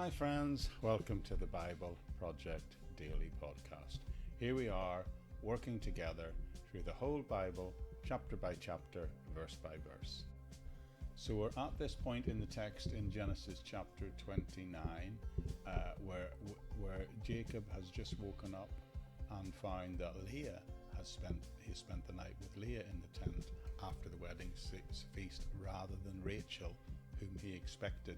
Hi friends, welcome to the Bible Project Daily Podcast. Here we are working together through the whole Bible, chapter by chapter, verse by verse. So we're at this point in the text in Genesis chapter 29 where Jacob has just woken up and found that Leah he spent the night with Leah in the tent after the wedding feast rather than Racheal, whom he expected.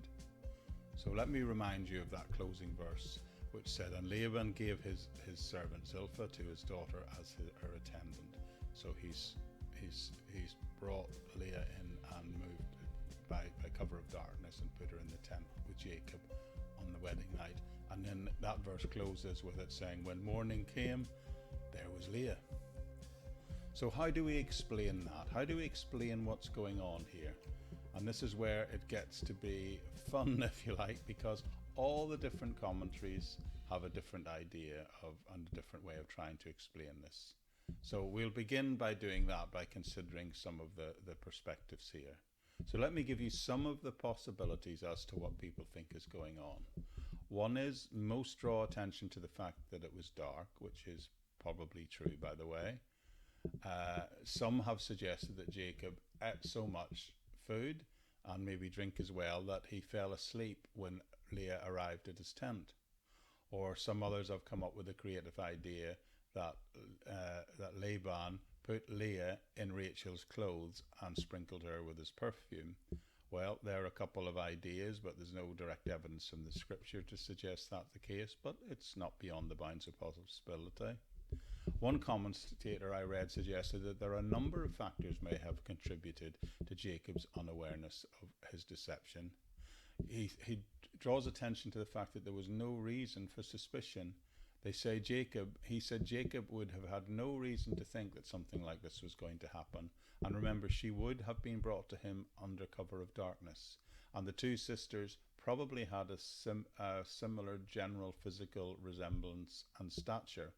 So let me remind you of that closing verse, which said, "And Laban gave his servant Zilpah to his daughter as her attendant." So he's brought Leah in and moved by cover of darkness and put her in the tent with Jacob on the wedding night. And then that verse closes with it saying, "When morning came, there was Leah." So how do we explain that? How do we explain what's going on here? And this is where it gets to be fun, if you like, because all the different commentaries have a different idea and a different way of trying to explain this. So we'll begin by doing that, by considering some of the perspectives here. So let me give you some of the possibilities as to what people think is going on. One is, most draw attention to the fact that it was dark, which is probably true, by the way. Some have suggested that Jacob ate so much food and maybe drink as well that he fell asleep when Leah arrived at his tent. Or some others have come up with a creative idea that Laban put Leah in Racheal's clothes and sprinkled her with his perfume. Well, there are a couple of ideas, but there's no direct evidence from the scripture to suggest that's the case, but it's not beyond the bounds of possibility. One commentator I read suggested that there are a number of factors may have contributed to Jacob's unawareness of his deception. He draws attention to the fact that there was no reason for suspicion. He said Jacob would have had no reason to think that something like this was going to happen. And remember, she would have been brought to him under cover of darkness. And the two sisters probably had a similar general physical resemblance and stature.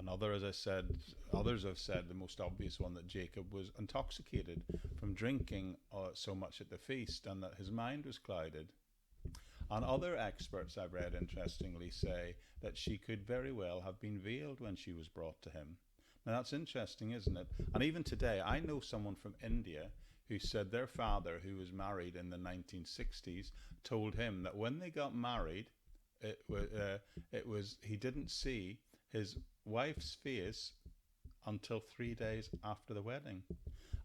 Others have said the most obvious one, that Jacob was intoxicated from drinking so much at the feast and that his mind was clouded. And other experts I've read, interestingly, say that she could very well have been veiled when she was brought to him. Now that's interesting, isn't it? And even today, I know someone from India who said their father, who was married in the 1960s, told him that when they got married, he didn't see his wife's face until 3 days after the wedding.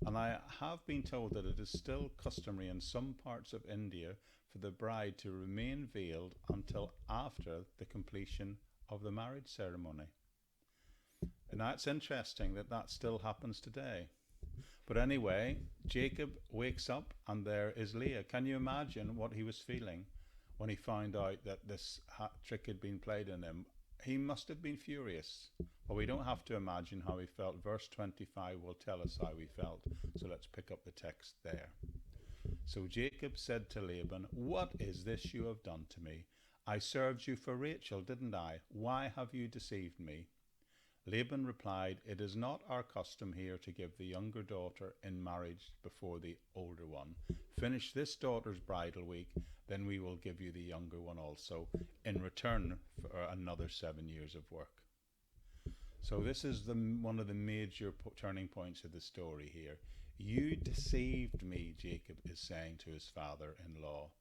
And I have been told that it is still customary in some parts of India for the bride to remain veiled until after the completion of the marriage ceremony. And that's interesting that still happens today. But anyway, Jacob wakes up and there is Leah. Can you imagine what he was feeling when he found out that this trick had been played on him? He must have been furious. Well, we don't have to imagine how he felt. Verse 25 will tell us how he felt. So let's pick up the text there. So Jacob said to Laban, "What is this you have done to me? I served you for Racheal, didn't I? Why have you deceived me?" Laban replied, "It is not our custom here to give the younger daughter in marriage before the older one. Finish this daughter's bridal week, then we will give you the younger one also, in return for another 7 years of work." So this is one of the major turning points of the story here. "You deceived me," Jacob is saying to his father-in-law.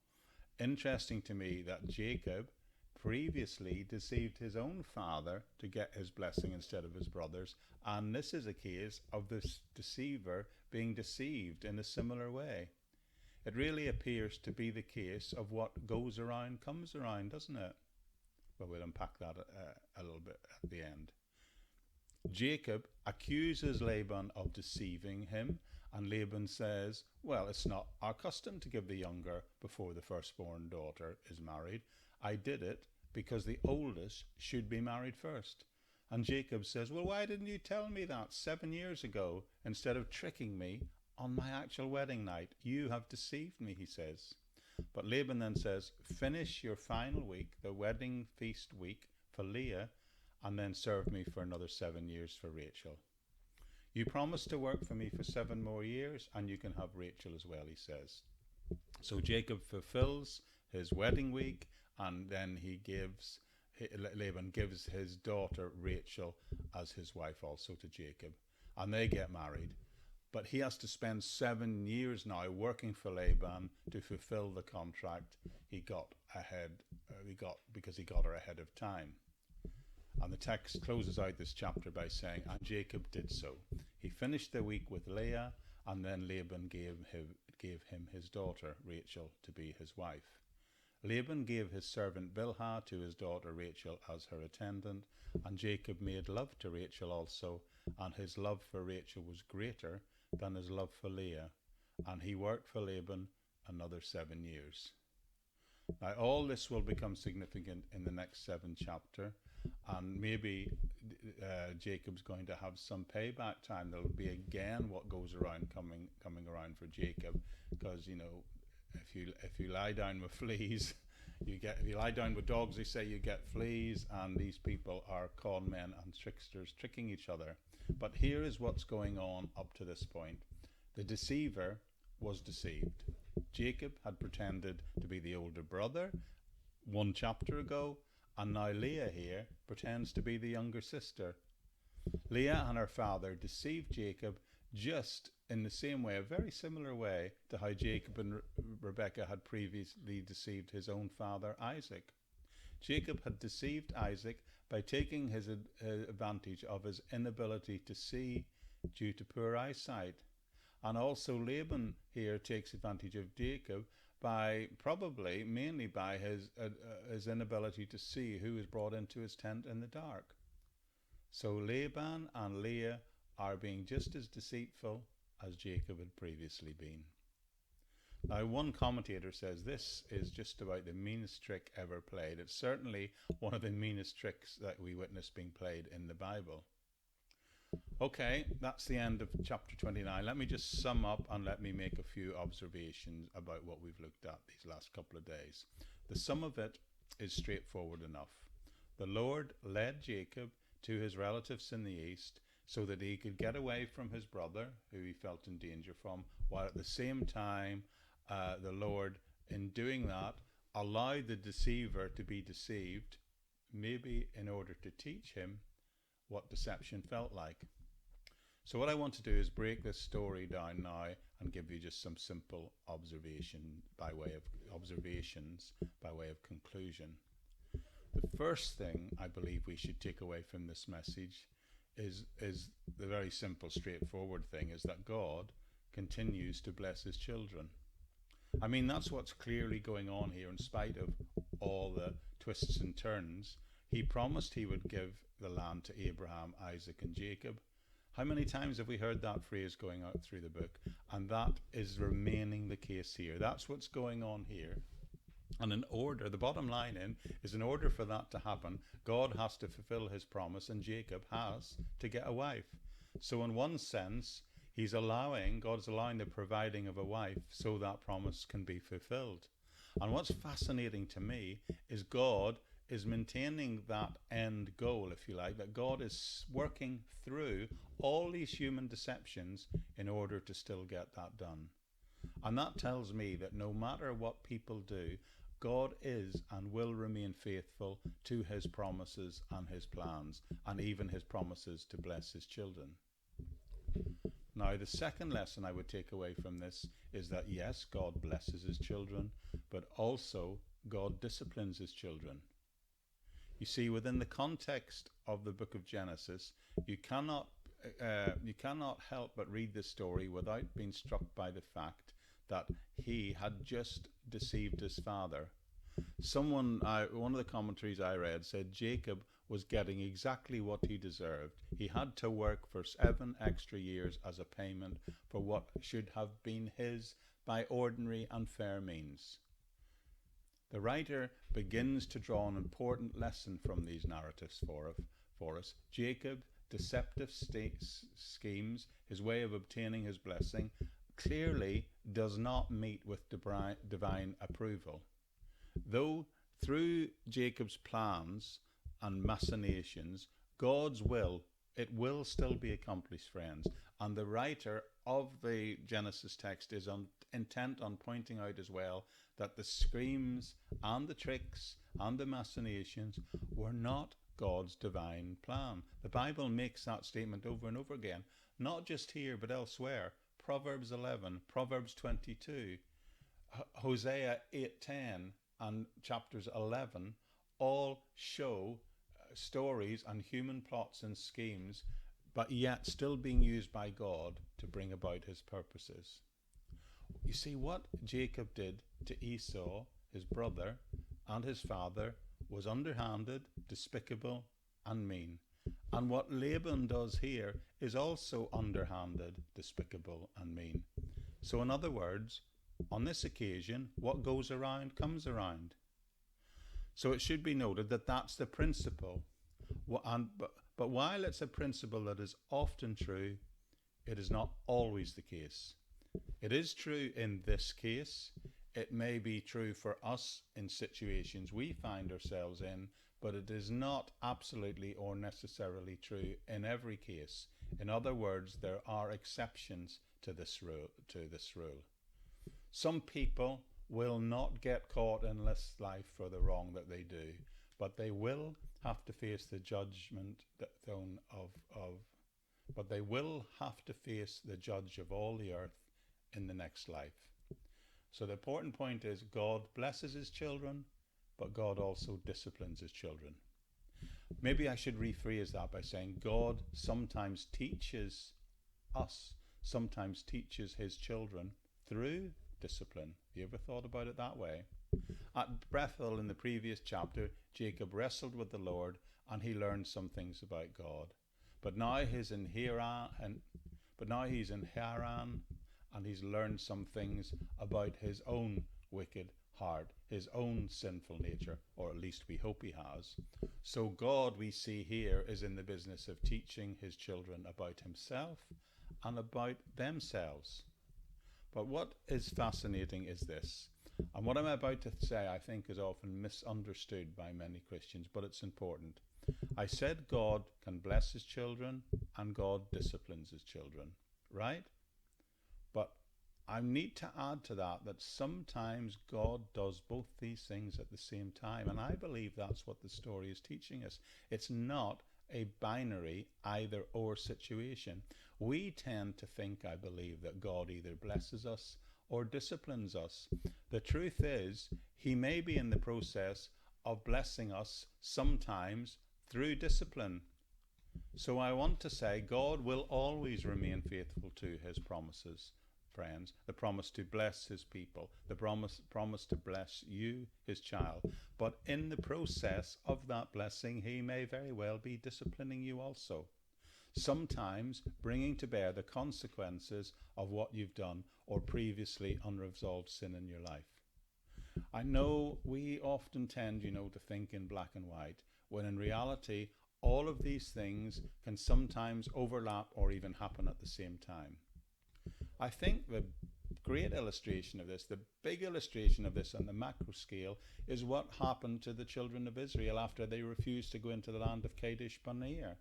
Interesting to me that Jacob previously deceived his own father to get his blessing instead of his brother's, and this is a case of this deceiver being deceived in a similar way. It really appears to be the case of what goes around comes around, doesn't it? Well, we'll unpack that a little bit at the end. Jacob accuses Laban of deceiving him, and Laban says, "Well, it's not our custom to give the younger before the firstborn daughter is married. I did it because the oldest should be married first." And Jacob says, "Well, why didn't you tell me that 7 years ago instead of tricking me on my actual wedding night? You have deceived me," he says. But Laban then says, "Finish your final week, the wedding feast week for Leah, and then serve me for another 7 years for Racheal. You promised to work for me for 7 more years, and you can have Racheal as well," he says. So Jacob fulfills his wedding week and then Laban gives his daughter Racheal as his wife also to Jacob, and they get married. But he has to spend 7 years now working for Laban to fulfill the contract he got because he got her ahead of time. And the text closes out this chapter by saying, and Jacob did so. He finished the week with Leah, and then Laban gave him his daughter Racheal to be his wife. Laban gave his servant Bilhah to his daughter Racheal as her attendant, and Jacob made love to Racheal also, and his love for Racheal was greater than his love for Leah, and he worked for Laban another 7 years. Now all this will become significant in the next 7 chapter, and maybe Jacob's going to have some payback time. There'll be again what goes around coming around for Jacob, because if you lie down with fleas, if you lie down with dogs, they say you get fleas, and these people are con men and tricksters tricking each other. But here is what's going on up to this point. The deceiver was deceived. Jacob had pretended to be the older brother 1 chapter ago, and now Leah here pretends to be the younger sister. Leah and her father deceived Jacob just in the same way, a very similar way to how Jacob and Rebekah had previously deceived his own father Isaac. Jacob had deceived Isaac by taking his advantage of his inability to see due to poor eyesight. And also Laban here takes advantage of Jacob by mainly by his inability to see who is brought into his tent in the dark. So Laban and Leah are being just as deceitful as Jacob had previously been. Now, one commentator says this is just about the meanest trick ever played. It's certainly one of the meanest tricks that we witness being played in the Bible. Okay, that's the end of chapter 29. Let me just sum up and let me make a few observations about what we've looked at these last couple of days. The sum of it is straightforward enough. The Lord led Jacob to his relatives in the east so that he could get away from his brother, who he felt in danger from, while at the same time the Lord, in doing that, allowed the deceiver to be deceived, maybe in order to teach him what deception felt like. So what I want to do is break this story down now and give you just some simple observations by way of conclusion. The first thing I believe we should take away from this message is the very simple, straightforward thing, is that God continues to bless his children. I mean, that's what's clearly going on here in spite of all the twists and turns. He promised he would give the land to Abraham, Isaac and Jacob. How many times have we heard that phrase going out through the book? And that is remaining the case here. That's what's going on here. And the bottom line is in order for that to happen, God has to fulfill his promise, and Jacob has to get a wife. So in one sense, God's allowing the providing of a wife so that promise can be fulfilled. And what's fascinating to me is God is maintaining that end goal, if you like, that God is working through all these human deceptions in order to still get that done. And that tells me that no matter what people do, God is and will remain faithful to his promises and his plans, and even his promises to bless his children. Now, the second lesson I would take away from this is that yes, God blesses his children, but also God disciplines his children. You see, within the context of the book of Genesis, you cannot help but read this story without being struck by the fact that he had just deceived his father. One of the commentaries I read said Jacob was getting exactly what he deserved. He had to work for 7 extra years as a payment for what should have been his by ordinary and fair means. The writer begins to draw an important lesson from these narratives for us. Jacob's deceptive schemes, his way of obtaining his blessing, clearly does not meet with divine approval. Though through Jacob's plans and machinations, God's will, it will still be accomplished, friends. And the writer of the Genesis text is intent on pointing out as well that the schemes and the tricks and the machinations were not God's divine plan. The Bible makes that statement over and over again, not just here but elsewhere. Proverbs 11, Proverbs 22, Hosea 8:10 and chapters 11 all show stories and human plots and schemes, but yet still being used by God to bring about his purposes. You see, what Jacob did to Esau, his brother, and his father was underhanded, despicable, and mean. And what Laban does here is also underhanded, despicable, and mean. So in other words, on this occasion, what goes around comes around. So it should be noted that that's the principle. But while it's a principle that is often true, it is not always the case. It is true in this case. It may be true for us in situations we find ourselves in, but it is not absolutely or necessarily true in every case. In other words, there are exceptions to this rule. Some people will not get caught in this life for the wrong that they do, but they will have to face the judgment but they will have to face the judge of all the earth in the next life. So the important point is God blesses his children, but God also disciplines his children. Maybe I should rephrase that by saying God sometimes teaches us, sometimes teaches his children through discipline. Have you ever thought about it that way? At Bethel in the previous chapter, Jacob wrestled with the Lord and he learned some things about God. But now he's in Haran and he's learned some things about his own wicked heart, his own sinful nature, or at least we hope he has. So God, we see here, is in the business of teaching his children about himself and about themselves. But what is fascinating is this, and what I'm about to say I think is often misunderstood by many Christians, but it's important. I said God can bless his children and God disciplines his children, right? But I need to add to that sometimes God does both these things at the same time, and I believe that's what the story is teaching us. It's not a binary either or situation. We tend to think, I believe, that God either blesses us or disciplines us. The truth is, he may be in the process of blessing us sometimes through discipline. So I want to say God will always remain faithful to his promises, friends. The promise to bless his people, the promise to bless you, his child. But in the process of that blessing, he may very well be disciplining you also. Sometimes bringing to bear the consequences of what you've done or previously unresolved sin in your life. I know we often tend, to think in black and white, when in reality, all of these things can sometimes overlap or even happen at the same time. I think the great illustration of this, the big illustration of this on the macro scale, is what happened to the children of Israel after they refused to go into the land of Kadesh Barnea.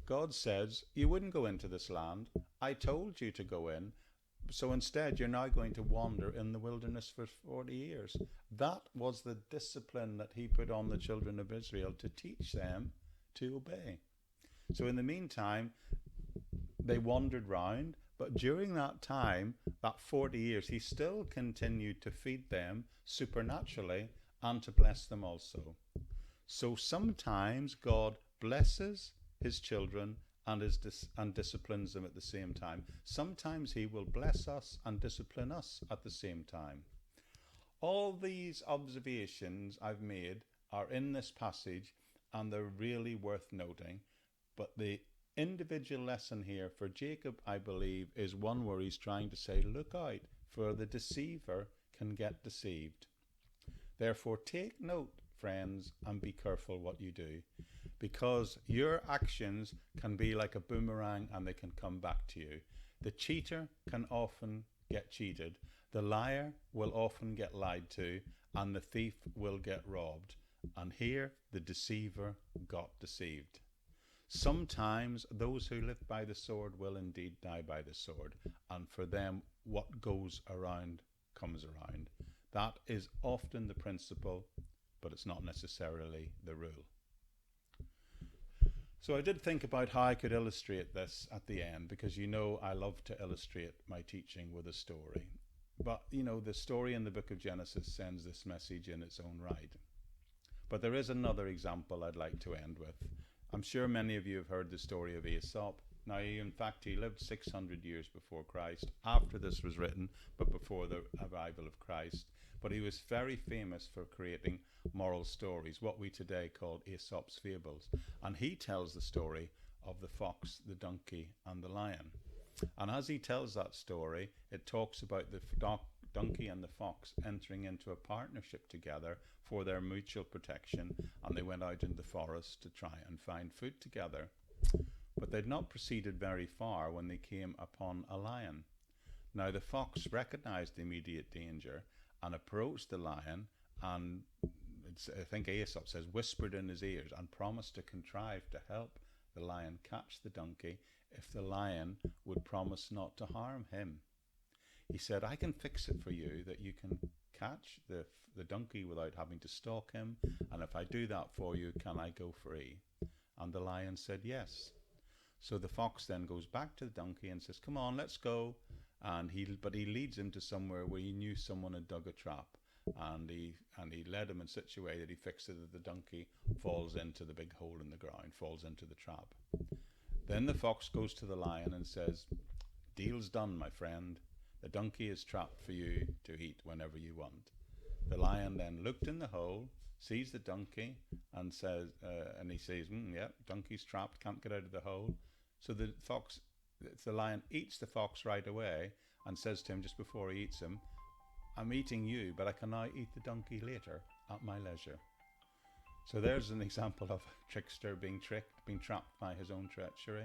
God says, you wouldn't go into this land. I told you to go in. So instead, you're now going to wander in the wilderness for 40 years. That was the discipline that he put on the children of Israel to teach them to obey. So in the meantime, they wandered round, but during that time, that 40 years, he still continued to feed them supernaturally and to bless them also. So sometimes God blesses his children and disciplines them at the same time. Sometimes he will bless us and discipline us at the same time. All these observations I've made are in this passage and they're really worth noting. But the individual lesson here for Jacob, I believe, is one where he's trying to say, look out, for the deceiver can get deceived. Therefore, take note, friends, and be careful what you do, because your actions can be like a boomerang and they can come back to you. The cheater can often get cheated, the liar will often get lied to, and the thief will get robbed. And here the deceiver got deceived. Sometimes those who live by the sword will indeed die by the sword, and for them what goes around comes around. That is often the principle but it's not necessarily the rule. So I did think about how I could illustrate this at the end, because I love to illustrate my teaching with a story. But the story in the book of Genesis sends this message in its own right. But there is another example I'd like to end with. I'm sure many of you have heard the story of Aesop. Now, in fact, he lived 600 years before Christ, after this was written, but before the arrival of Christ. But he was very famous for creating moral stories, what we today call Aesop's fables. And he tells the story of the fox, the donkey, and the lion. And as he tells that story, it talks about the donkey and the fox entering into a partnership together for their mutual protection, and they went out in the forest to try and find food together. But they'd not proceeded very far when they came upon a lion. Now the fox recognized the immediate danger and approached the lion, and I think Aesop says, whispered in his ears and promised to contrive to help the lion catch the donkey if the lion would promise not to harm him. He said, I can fix it for you that you can catch the donkey without having to stalk him, and if I do that for you, can I go free? And the lion said yes. So the fox then goes back to the donkey and says, come on, let's go. But he leads him to somewhere where he knew someone had dug a trap. And he led him in such a way that he fixed it that the donkey falls into the big hole in the ground, falls into the trap. Then the fox goes to the lion and says, deal's done, my friend. The donkey is trapped for you to eat whenever you want. The lion then looked in the hole, sees the donkey, and says, yeah, donkey's trapped, can't get out of the hole. So the lion eats the fox right away and says to him just before he eats him, I'm eating you, but I can now eat the donkey later at my leisure. So there's an example of a trickster being tricked, being trapped by his own treachery.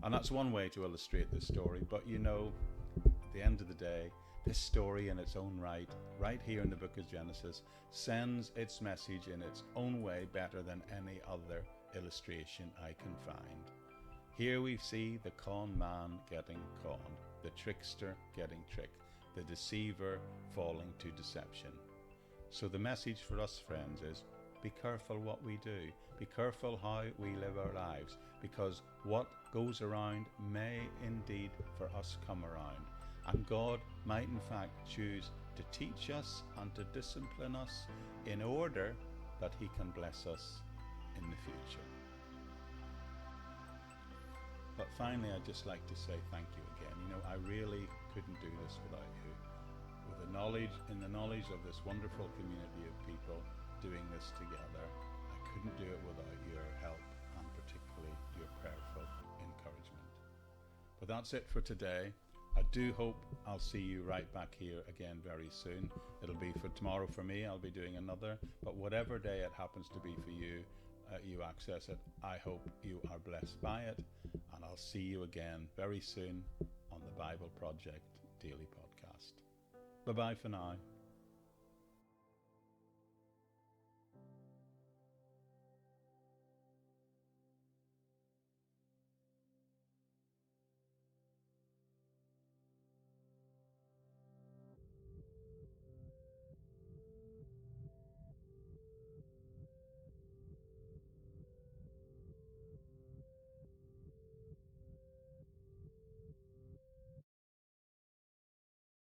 And that's one way to illustrate this story. But at the end of the day, this story in its own right here in the book of Genesis, sends its message in its own way better than any other illustration I can find. Here we see the con man getting conned, the trickster getting tricked, the deceiver falling to deception. So the message for us, friends, is be careful what we do. Be careful how we live our lives, because what goes around may indeed for us come around. And God might in fact choose to teach us and to discipline us in order that he can bless us in the future. But finally, I'd just like to say thank you again. I really couldn't do this without you. With the knowledge of this wonderful community of people doing this together, I couldn't do it without your help and particularly your prayerful encouragement. But that's it for today. I do hope I'll see you right back here again very soon. It'll be for tomorrow for me. I'll be doing another. But whatever day it happens to be for you, you access it. I hope you are blessed by it. And I'll see you again very soon on the Bible Project Daily Podcast. Bye-bye for now.